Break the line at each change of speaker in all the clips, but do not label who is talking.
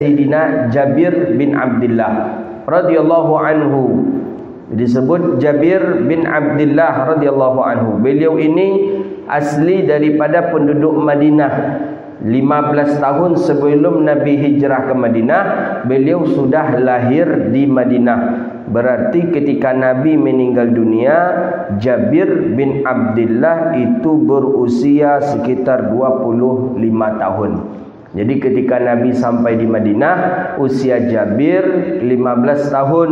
Sayyidina Jabir bin Abdullah radhiyallahu anhu. Disebut Jabir bin Abdullah radhiyallahu anhu. Beliau ini asli daripada penduduk Madinah. 15 tahun sebelum Nabi hijrah ke Madinah, beliau sudah lahir di Madinah. Berarti ketika Nabi meninggal dunia, Jabir bin Abdullah itu berusia sekitar 25 tahun. Jadi ketika Nabi sampai di Madinah, usia Jabir 15 tahun.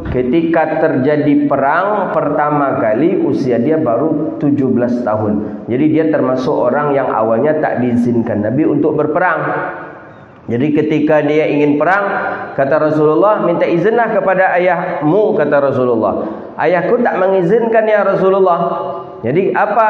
Ketika terjadi perang pertama kali, usia dia baru 17 tahun. Jadi dia termasuk orang yang awalnya tak diizinkan Nabi untuk berperang. Jadi ketika dia ingin perang, kata Rasulullah, minta izinlah kepada ayahmu, kata Rasulullah. Ayahku tak mengizinkan ya Rasulullah. Jadi apa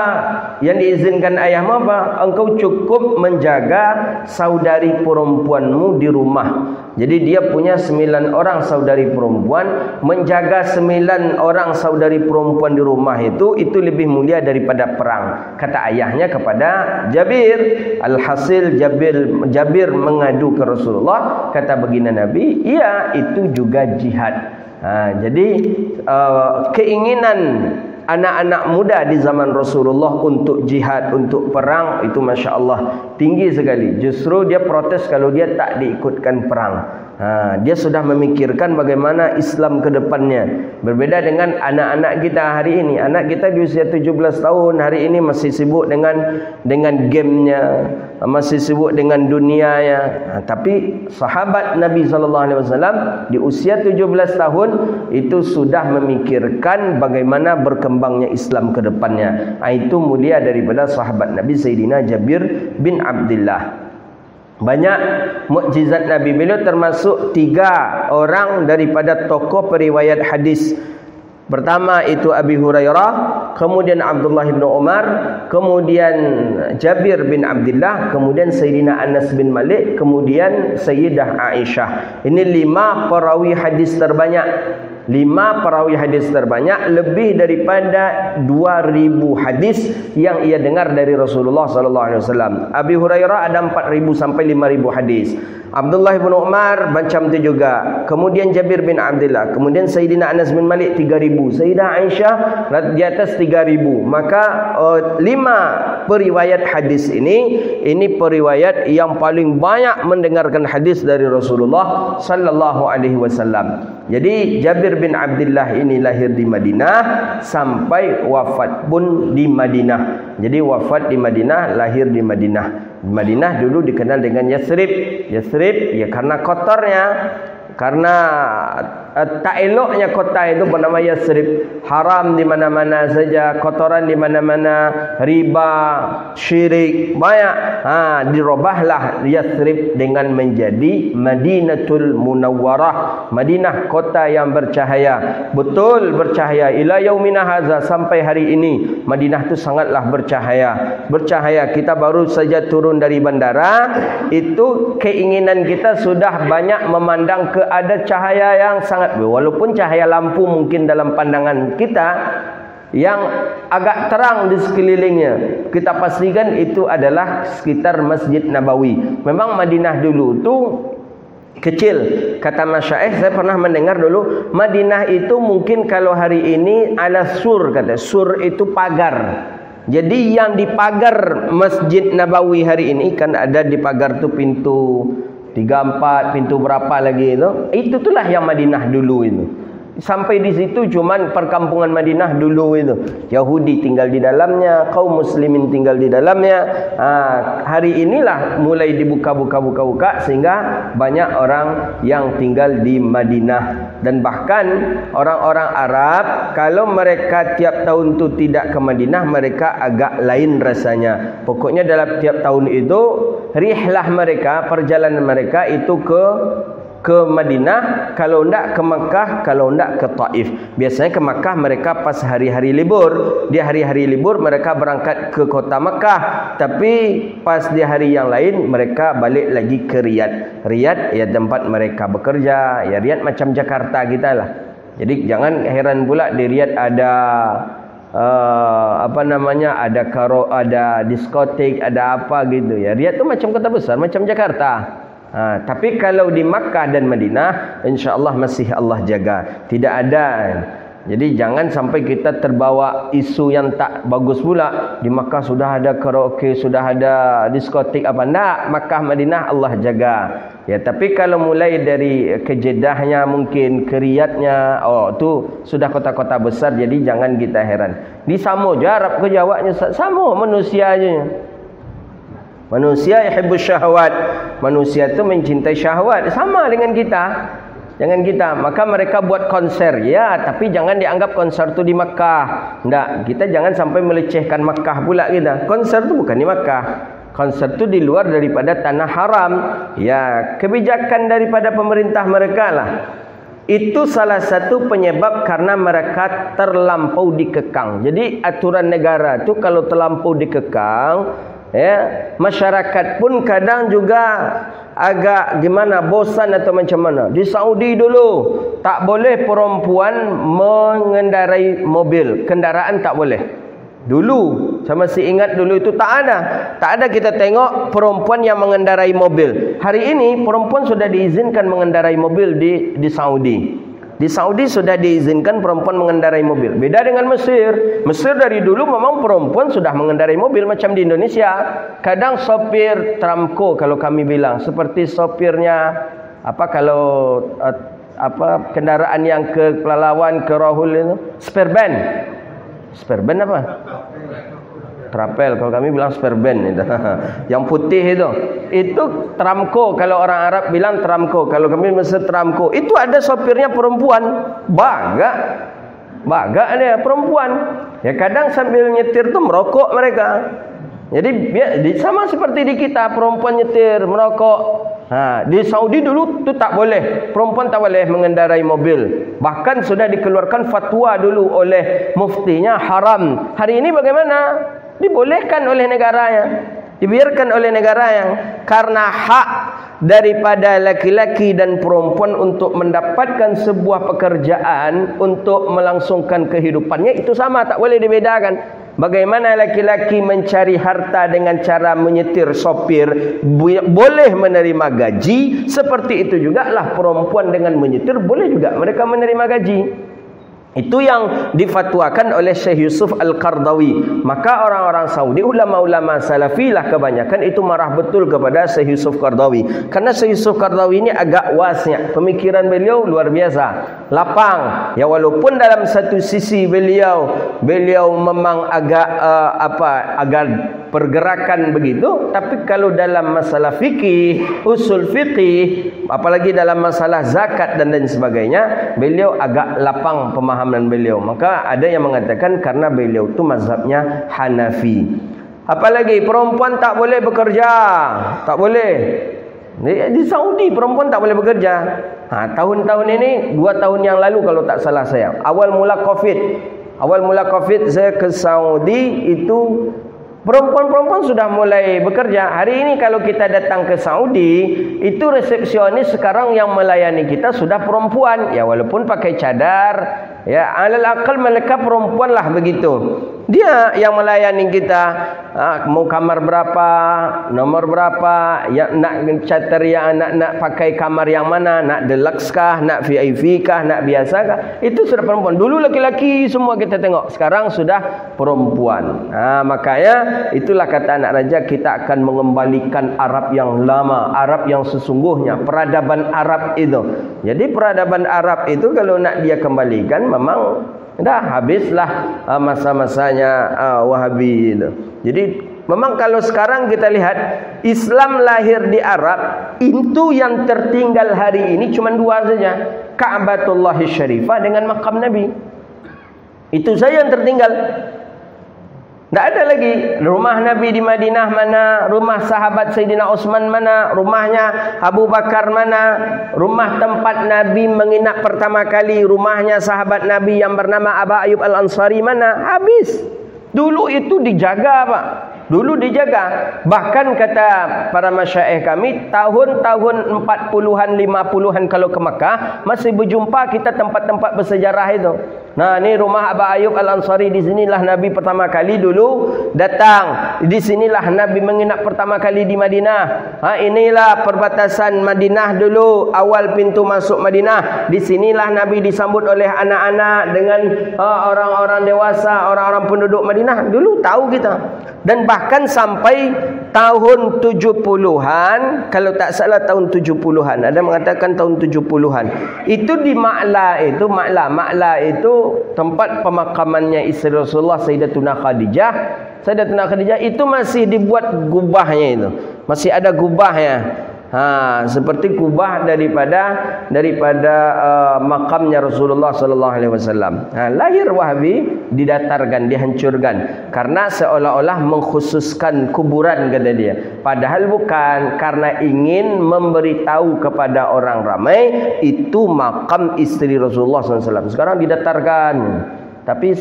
yang diizinkan ayahmu apa? Engkau cukup menjaga saudari perempuanmu di rumah. Jadi dia punya 9 orang saudari perempuan. Menjaga 9 orang saudari perempuan di rumah itu lebih mulia daripada perang, kata ayahnya kepada Jabir. Alhasil Jabir mengadu ke Rasulullah. Kata baginda Nabi, iya itu juga jihad. Jadi keinginan anak-anak muda di zaman Rasulullah untuk jihad, untuk perang, itu Masya Allah tinggi sekali. Justru dia protes kalau dia tak diikutkan perang. Dia sudah memikirkan bagaimana Islam ke depannya. Berbeda dengan anak-anak kita hari ini. Anak kita di usia 17 tahun hari ini masih sibuk dengan gamenya, masih sibuk dengan dunianya. Tapi sahabat Nabi SAW di usia 17 tahun itu sudah memikirkan bagaimana berkembangnya Islam ke depannya. Itu mulia daripada sahabat Nabi Sayyidina Jabir bin Abdullah. Banyak mukjizat Nabi. Beliau termasuk 3 orang daripada tokoh periwayat hadis. Pertama itu Abi Hurairah, kemudian Abdullah bin Umar, kemudian Jabir bin Abdullah, kemudian Sayyidina Anas bin Malik, kemudian Sayyidah Aisyah. Ini 5 perawi hadis terbanyak. 5 perawi hadis terbanyak, lebih daripada 2000 hadis yang ia dengar dari Rasulullah SAW. Abi Hurairah ada 4000 sampai 5000 hadis. Abdullah bin Umar macam itu juga. Kemudian Jabir bin Abdullah, kemudian Sayyidina Anas bin Malik 3000, Sayyidah Aisyah di atas 3000. Maka 5 periwayat hadis ini periwayat yang paling banyak mendengarkan hadis dari Rasulullah sallallahu alaihi wasallam. Jadi Jabir bin Abdullah ini lahir di Madinah sampai wafat pun di Madinah. Jadi wafat di Madinah, lahir di Madinah. Madinah dulu dikenal dengan Yathrib. Yathrib ya karena kotornya, karena tak eloknya kota itu bernama Yathrib. Haram di mana-mana saja, kotoran di mana-mana, riba, syirik banyak. Dirubahlah Yathrib dengan menjadi Madinatul Munawwarah, Madinah kota yang bercahaya. Betul bercahaya ila yaumina hadza, sampai hari ini Madinah itu sangatlah bercahaya. Bercahaya, kita baru saja turun dari bandara, itu keinginan kita sudah banyak memandang ke ada cahaya yang sangat, walaupun cahaya lampu mungkin dalam pandangan kita yang agak terang di sekelilingnya, kita pastikan itu adalah sekitar Masjid Nabawi. Memang Madinah dulu tu kecil. Kata masyaikh, saya pernah mendengar dulu Madinah itu mungkin kalau hari ini ala sur, kata sur itu pagar. Jadi yang di pagar Masjid Nabawi hari ini kan ada di pagar tu pintu 3, 4, pintu berapa lagi itu itulah yang Madinah dulu itu. Sampai di situ cuman perkampungan Madinah dulu itu. Yahudi tinggal di dalamnya, kaum muslimin tinggal di dalamnya. Hari inilah mulai dibuka sehingga banyak orang yang tinggal di Madinah. Dan bahkan orang-orang Arab kalau mereka tiap tahun tu tidak ke Madinah, mereka agak lain rasanya. Pokoknya dalam tiap tahun itu rihlah mereka, perjalanan mereka itu ke Madinah, kalau tidak ke Makkah, kalau tidak ke Taif. Biasanya ke Makkah mereka pas hari-hari libur. Di hari-hari libur mereka berangkat ke kota Makkah, tapi pas di hari yang lain mereka balik lagi ke Riyadh. Riyadh ya tempat mereka bekerja. Ya Riyadh macam Jakarta kita lah. Jadi jangan heran pula di Riyadh ada ada diskotik, ada apa gitu ya. Riyadh tu macam kota besar, macam Jakarta. Tapi kalau di Makkah dan Madinah, insya-Allah masih Allah jaga. Tidak ada. Jadi jangan sampai kita terbawa isu yang tak bagus pula. Di Makkah sudah ada karaoke, sudah ada diskotik apa. Tak, Makkah Madinah Allah jaga. Ya, tapi kalau mulai dari ke Jeddahnya, mungkin ke Riyadhnya, tu sudah kota-kota besar, jadi jangan kita heran. Di Samosir Arab ke Jawanya sama manusia aja. Manusia yuhibbus syahwat. Manusia tu mencintai syahwat, sama dengan kita. Jangan kita, maka mereka buat konser, ya, tapi jangan dianggap konser tu di Makkah. Enggak, kita jangan sampai melecehkan Makkah pula kita. Konser tu bukan di Makkah. Konser tu di luar daripada tanah haram. Ya, kebijakan daripada pemerintah mereka lah. Itu salah satu penyebab karena mereka terlampau dikekang. Jadi aturan negara tu kalau terlampau dikekang, ya, masyarakat pun kadang juga agak gimana, bosan atau macam mana. Di Saudi dulu tak boleh perempuan mengendarai mobil, kendaraan tak boleh. Dulu saya masih ingat, dulu itu tak ada kita tengok perempuan yang mengendarai mobil. Hari ini perempuan sudah diizinkan mengendarai mobil di Saudi. Di Saudi sudah diizinkan perempuan mengendarai mobil. Beda dengan Mesir. Mesir dari dulu memang perempuan sudah mengendarai mobil macam di Indonesia. Kadang sopir tramco kalau kami bilang, seperti sopirnya kendaraan yang ke Pelalawan, ke Rahul itu, spare ban apa? Trapel, kalau kami bilang spare ban itu. Yang putih itu tramco, kalau orang Arab bilang tramco, kalau kami Mesir tramco. Itu ada sopirnya perempuan, baga dia perempuan. Ya, kadang sambil nyetir tu merokok mereka. Jadi sama seperti di kita, perempuan nyetir merokok. Di Saudi dulu tu tak boleh, perempuan tak boleh mengendarai mobil. Bahkan sudah dikeluarkan fatwa dulu oleh muftinya, haram. Hari ini bagaimana? Dibolehkan oleh negaranya, dibiarkan oleh negaranya, karena hak daripada laki-laki dan perempuan untuk mendapatkan sebuah pekerjaan untuk melangsungkan kehidupannya itu sama, tak boleh dibedakan. Bagaimana laki-laki mencari harta dengan cara menyetir sopir boleh menerima gaji, seperti itu juga lah perempuan dengan menyetir boleh juga mereka menerima gaji. Itu yang difatwakan oleh Syekh Yusuf Al-Qardawi. Maka orang-orang Saudi, ulama-ulama salafi lah kebanyakan, itu marah betul kepada Syekh Yusuf Qardawi. Karena Syekh Yusuf Qardawi ini agak wasi'ah. Pemikiran beliau luar biasa, lapang. Ya, walaupun dalam satu sisi beliau memang agak agak pergerakan begitu, tapi kalau dalam masalah fikih, usul fikih, apalagi dalam masalah zakat dan lain sebagainya, beliau agak lapang pemahaman beliau. Maka ada yang mengatakan karena beliau itu mazhabnya Hanafi. Apalagi perempuan tak boleh bekerja, tak boleh. Di Saudi perempuan tak boleh bekerja. Tahun-tahun ini, 2 tahun yang lalu kalau tak salah saya, awal mula Covid saya ke Saudi, itu perempuan-perempuan sudah mulai bekerja. Hari ini kalau kita datang ke Saudi, itu resepsionis sekarang yang melayani kita sudah perempuan. Ya, walaupun pakai cadar, ya, alal akal mereka perempuan lah begitu. Dia yang melayani kita. Mau kamar berapa, nomor berapa, ya, nak charter yang nak pakai kamar yang mana, nak deluxe kah, nak VIP kah, nak biasa kah, itu sudah perempuan. Dulu laki-laki semua kita tengok, sekarang sudah perempuan. Makanya itulah kata anak raja, kita akan mengembalikan Arab yang lama, Arab yang sesungguhnya, peradaban Arab itu. Jadi peradaban Arab itu kalau nak dia kembalikan, memang dah habislah masa-masanya Wahabi itu. Jadi memang kalau sekarang kita lihat, Islam lahir di Arab, itu yang tertinggal hari ini cuma 2 saja, Ka'batullah Syarifah dengan makam Nabi. Itu saja yang tertinggal. Tak ada lagi. Rumah Nabi di Madinah mana, rumah sahabat Sayyidina Utsman mana, rumahnya Abu Bakar mana, rumah tempat Nabi menginap pertama kali, rumahnya sahabat Nabi yang bernama Aba Ayyub Al-Ansari mana, habis. Dulu itu dijaga, Pak. Dulu dijaga. Bahkan kata para masyaikh kami, tahun-tahun 40-an, 50-an kalau ke Mekah, masih berjumpa kita tempat-tempat bersejarah itu. Nah, ni rumah Aba Ayyub Al-Ansari, di sinilah Nabi pertama kali dulu datang. Di sinilah Nabi menginap pertama kali di Madinah. Inilah perbatasan Madinah dulu, awal pintu masuk Madinah. Di sinilah Nabi disambut oleh anak-anak dengan orang-orang dewasa, orang-orang penduduk Madinah. Dulu tahu kita. Dan bahkan sampai tahun 70-an, kalau tak salah tahun 70-an, ada mengatakan tahun 70-an. Itu di Ma'la itu, Ma'la itu tempat pemakamannya isteri Rasulullah Sayyidatuna Khadijah. Sayyidatuna Khadijah itu masih dibuat gubahnya itu. Masih ada gubahnya. Seperti kubah daripada makamnya Rasulullah sallallahu alaihi wasallam. Lahir Wahabi didatarkan, dihancurkan karena seolah-olah mengkhususkan kuburan, kata dia. Padahal bukan, karena ingin memberitahu kepada orang ramai itu makam istri Rasulullah sallallahu alaihi wasallam. Sekarang didatarkan. Tapi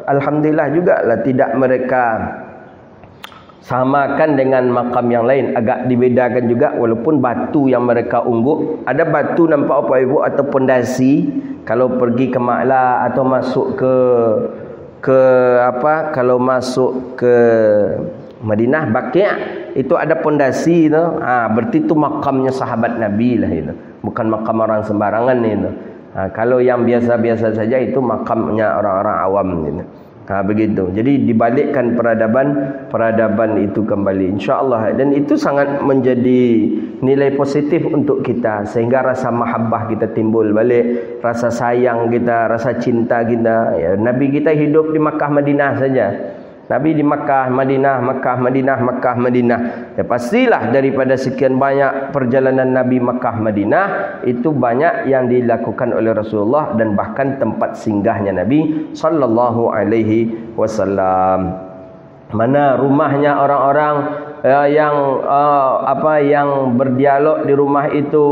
alhamdulillah juga lah tidak mereka samakan dengan makam yang lain, agak dibedakan juga, walaupun batu yang mereka ungguk, ada batu nampak apa ibu atau pondasi. Kalau pergi ke Ma'la atau masuk kalau masuk ke Madinah Baqi', itu ada pondasi tu. Berarti itu makamnya sahabat Nabi lah itu. Bukan makam orang sembarangan itu. Kalau yang biasa-biasa saja itu makamnya orang-orang awam gitu. Begitu. Jadi dibalikkan peradaban itu kembali, insya-Allah. Dan itu sangat menjadi nilai positif untuk kita, sehingga rasa mahabbah kita timbul balik, rasa sayang kita, rasa cinta kita. Ya, Nabi kita hidup di Makkah Madinah saja. Nabi di Makkah, Madinah, Makkah, Madinah, Makkah, Madinah. Ya pastilah daripada sekian banyak perjalanan Nabi Makkah, Madinah, itu banyak yang dilakukan oleh Rasulullah dan bahkan tempat singgahnya Nabi sallallahu alaihi wasallam. Mana rumahnya orang-orang yang berdialog di rumah itu,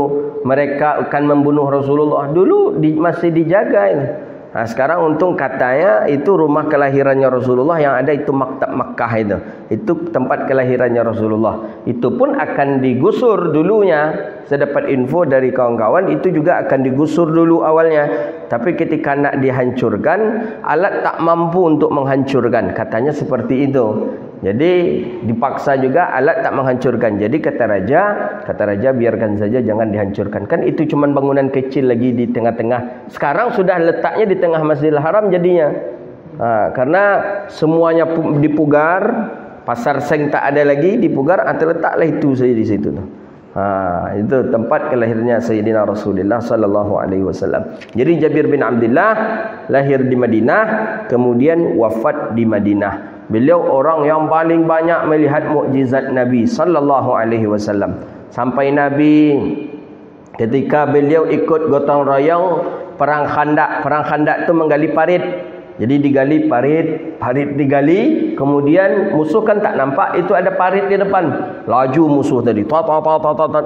mereka akan membunuh Rasulullah. Dulu masih dijaga ini. Sekarang untung katanya itu rumah kelahirannya Rasulullah, yang ada itu Maktab Makkah itu. Itu tempat kelahirannya Rasulullah. Itu pun akan digusur dulunya. Saya dapat info dari kawan-kawan, itu juga akan digusur dulu awalnya. Tapi ketika nak dihancurkan, alat tak mampu untuk menghancurkan. Katanya seperti itu. Jadi dipaksa juga, alat tak menghancurkan. Jadi kata raja biarkan saja, jangan dihancurkan. Kan itu cuma bangunan kecil lagi di tengah-tengah. Sekarang sudah letaknya di tengah Masjidil Haram jadinya. Karena semuanya dipugar, pasar seng tak ada lagi, dipugar, terletaklah itu saja di situ. Itu tempat kelahirannya Sayyidina Rasulullah sallallahu alaihi wasallam. Jadi Jabir bin Abdullah lahir di Madinah, kemudian wafat di Madinah. Beliau orang yang paling banyak melihat mukjizat Nabi sallallahu alaihi wasallam. Sampai Nabi ketika beliau ikut gotong royong perang Khandaq. Perang Khandaq itu menggali parit. Jadi digali parit digali, kemudian musuh kan tak nampak, itu ada parit di depan. Laju musuh tadi,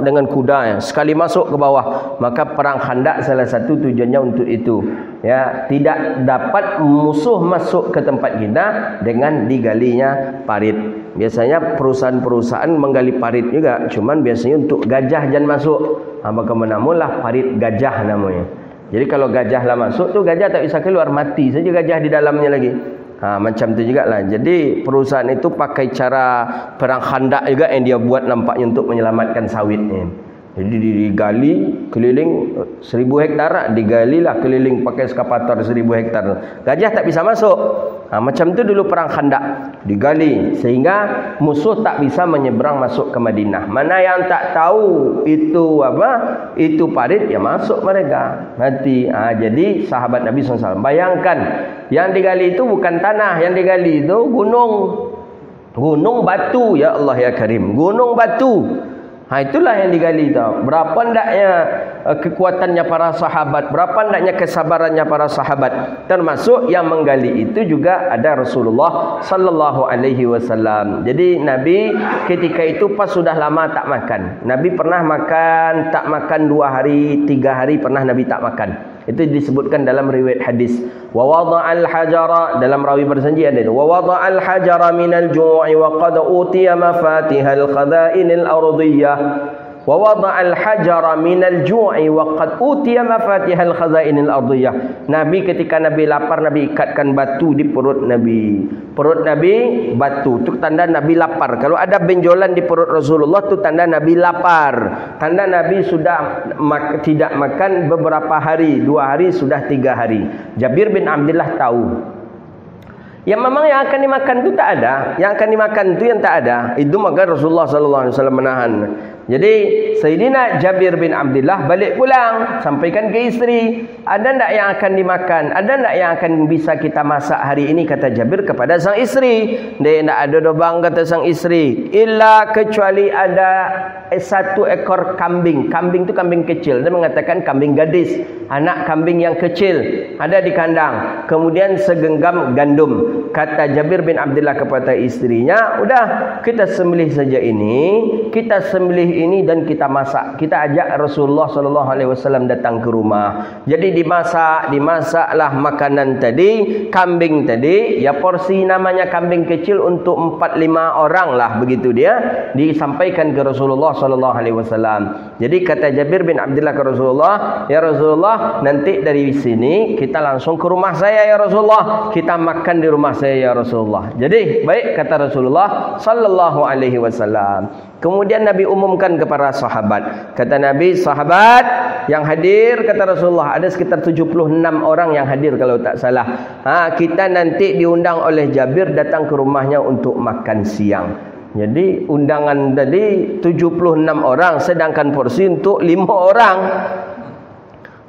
dengan kudanya, sekali masuk ke bawah. Maka perang Khandaq salah satu tujuannya untuk itu. Ya, tidak dapat musuh masuk ke tempat kita dengan digalinya parit. Biasanya perusahaan-perusahaan menggali parit juga, cuman biasanya untuk gajah jangan masuk. Maka menamulah parit gajah namanya. Jadi kalau gajah lah masuk tu, gajah tak bisa keluar, mati saja gajah di dalamnya lagi. Macam tu juga lah. Jadi perusahaan itu pakai cara perang Khandaq juga yang dia buat nampaknya untuk menyelamatkan sawit ni. Jadi digali keliling 1000 hektar, digalilah keliling pakai eskapator 1000 hektar. Gajah tak bisa masuk. Macam tu dulu perang Khandaq, digali sehingga musuh tak bisa menyeberang masuk ke Madinah. Mana yang tak tahu itu itu parit, ya masuk mereka mati. Jadi sahabat Nabi SAW, bayangkan yang digali itu bukan tanah, yang digali itu gunung batu. Ya Allah ya Karim, gunung batu. Itulah yang digali tau. Berapa hendaknya kekuatannya para sahabat, berapa hendaknya kesabarannya para sahabat. Termasuk yang menggali itu juga ada Rasulullah sallallahu alaihi wasallam. Jadi Nabi ketika itu pas sudah lama tak makan. Nabi pernah tak makan 2 hari, 3 hari pernah Nabi tak makan. Itu disebutkan dalam riwayat hadis. Wa wada'al hajara, dalam rawi berjanji ada itu. Wa wada'al hajara minal ju'i wa qad utiya mafatihal khaza'inil ardiyah. wa wada'al hajara minal ju'i wa qad utiya mafatihal khazainil ardiyah. Nabi ketika Nabi lapar, Nabi ikatkan batu di perut Nabi. Perut Nabi batu, itu tanda Nabi lapar. Kalau ada benjolan di perut Rasulullah itu tanda Nabi lapar. Tanda Nabi sudah tidak makan beberapa hari, 2 hari, sudah 3 hari. Jabir bin Abdullah tahu. Yang memang yang akan dimakan itu tak ada, yang akan dimakan itu yang tak ada. Itu maka Rasulullah sallallahu alaihi wasallam menahan. Jadi Sayyidina Jabir bin Abdullah balik pulang, sampaikan ke isteri, ada tak yang akan dimakan? Ada tak yang akan bisa kita masak hari ini? Kata Jabir kepada sang isteri. Dia tak ada dobang, kata sang isteri, illa kecuali ada 1 ekor kambing. Kambing itu kambing kecil. Dia mengatakan kambing gadis, anak kambing yang kecil ada di kandang. Kemudian segenggam gandum. Kata Jabir bin Abdullah kepada istrinya, udah kita sembelih saja ini, kita sembelih ini dan kita masak. Kita ajak Rasulullah sallallahu alaihi wasallam datang ke rumah. Jadi dimasaklah makanan tadi, kambing tadi, ya porsi namanya kambing kecil untuk 4-5 orang lah, begitu dia disampaikan ke Rasulullah sallallahu alaihi wasallam. Jadi kata Jabir bin Abdullah ke Rasulullah, ya Rasulullah, nanti dari sini kita langsung ke rumah saya ya Rasulullah, kita makan di rumah saya ya Rasulullah. Jadi baik, kata Rasulullah sallallahu alaihi wasallam. Kemudian Nabi umumkan kepada sahabat. Kata Nabi, sahabat yang hadir, kata Rasulullah, ada sekitar 76 orang yang hadir kalau tak salah. Kita nanti diundang oleh Jabir datang ke rumahnya untuk makan siang. Jadi undangan tadi 76 orang, sedangkan porsi untuk 5 orang.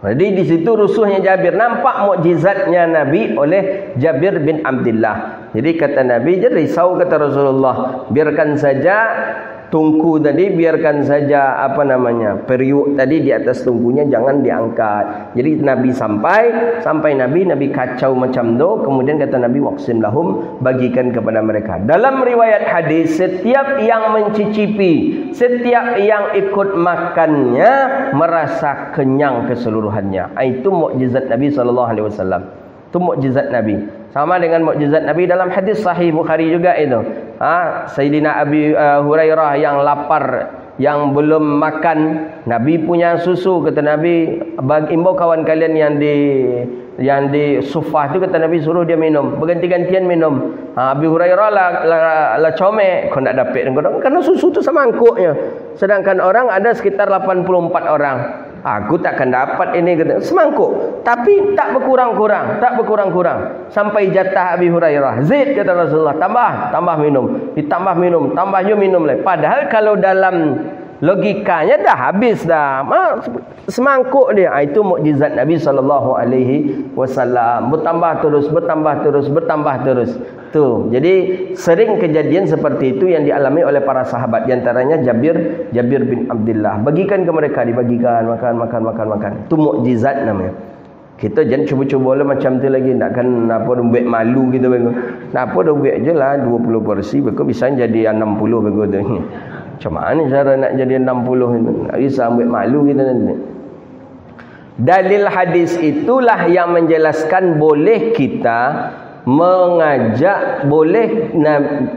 Jadi di situ rusuhnya Jabir. Nampak mukjizatnya Nabi oleh Jabir bin Abdullah. Jadi kata Nabi, jadi risau, kata Rasulullah, biarkan saja tungku tadi, biarkan saja periuk tadi di atas tungkunya jangan diangkat. Jadi Nabi sampai Nabi kacau macam tu. Kemudian kata Nabi, waqsim lahum, bagikan kepada mereka. Dalam riwayat hadis, setiap yang mencicipi, setiap yang ikut makannya merasa kenyang keseluruhannya. Itu mukjizat Nabi sallallahu alaihi wasallam. Itu mukjizat Nabi. Sama dengan mukjizat Nabi dalam hadis sahih Bukhari juga itu. Sayyidina Abi Hurairah yang lapar, yang belum makan, Nabi punya susu, kata Nabi, imbau kawan kalian yang di sufah tu, kata Nabi, suruh dia minum, berganti-gantian minum. Abi Hurairah la comel, kau nak dapat kerana susu tu semangkuknya. Sedangkan orang ada sekitar 84 orang. Aku takkan dapat ini, kata, semangkuk. Tapi tak berkurang-kurang, sampai jatah Abi Hurairah. Zid, kata Rasulullah, tambah minum, ditambah minum, tambahnya minum lagi. Padahal kalau dalam logikanya dah habis dah. Semangkuk dia. Itu mukjizat Nabi sallallahu alaihi wasallam. Bertambah terus. Tu. Jadi sering kejadian seperti itu yang dialami oleh para sahabat. Di antaranya Jabir bin Abdullah. Bagikan ke mereka, dibagikan, makan. Itu mukjizat namanya. Kita jangan cuba-cuba lah macam tu lagi. Takkan buat malu gitu. Buat je lah 20 porsi. Bisa jadi 60 begitu. Macam mana cara nak jadi 60 itu? Tak bisa ambil malu kita nanti. Dalil hadis itulah yang menjelaskan boleh kita mengajak,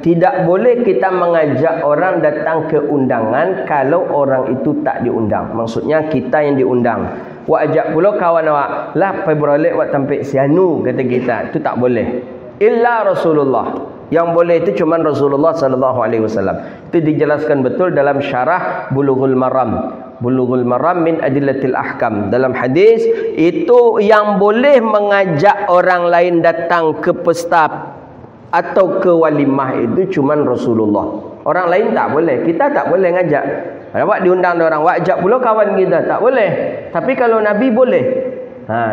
tidak boleh kita mengajak orang datang ke undangan kalau orang itu tak diundang. Maksudnya kita yang diundang. Wak ajak pula kawan awak, lah pergi berolek wak tampik sianu, kata kita. Itu tak boleh. Illa Rasulullah. Yang boleh itu cuma Rasulullah sallallahu alaihi wasallam. Itu dijelaskan betul dalam syarah Bulughul Maram min Adillatil Ahkam. Dalam hadis itu yang boleh mengajak orang lain datang ke pesta atau ke walimah itu cuma Rasulullah. Orang lain tak boleh. Kita tak boleh ngajak. Awak diundang orang, awak ajak pula kawan kita, tak boleh. Tapi kalau Nabi boleh.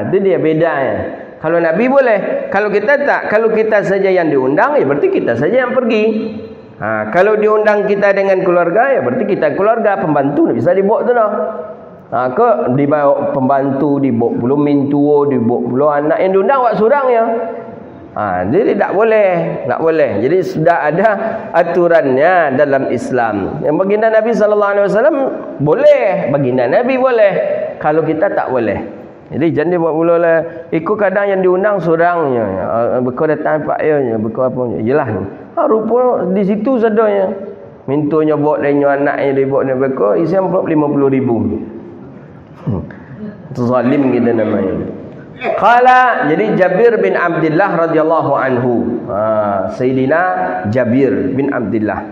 Itu dia bedanya. Kalau Nabi boleh, kalau kita tak. Kalau kita saja yang diundang, ya berarti kita saja yang pergi. Kalau diundang kita dengan keluarga, ya berarti kita keluarga, pembantu tak bisa dibawa tu dah. Ke dibawa pembantu, dibawa pula mintuo, dibawa pula anak yang diundang awak seorang ya. Jadi tak boleh. Jadi sudah ada aturannya dalam Islam. Yang baginda Nabi sallallahu alaihi wasallam boleh, baginda Nabi boleh. Kalau kita tak boleh. Jadi jangan buat pula lah. Ikut kadang yang diundang seorangnya. Bekau datang pak ya, bekau apa. Jelas. Rupa di situ sadanya. mintunya buat dia anaknya dia buat mereka, isi amplop 50,000. Zalim kita namanya. Qala, jadi Jabir bin Abdullah radhiyallahu anhu. Sayyidina Jabir bin Abdullah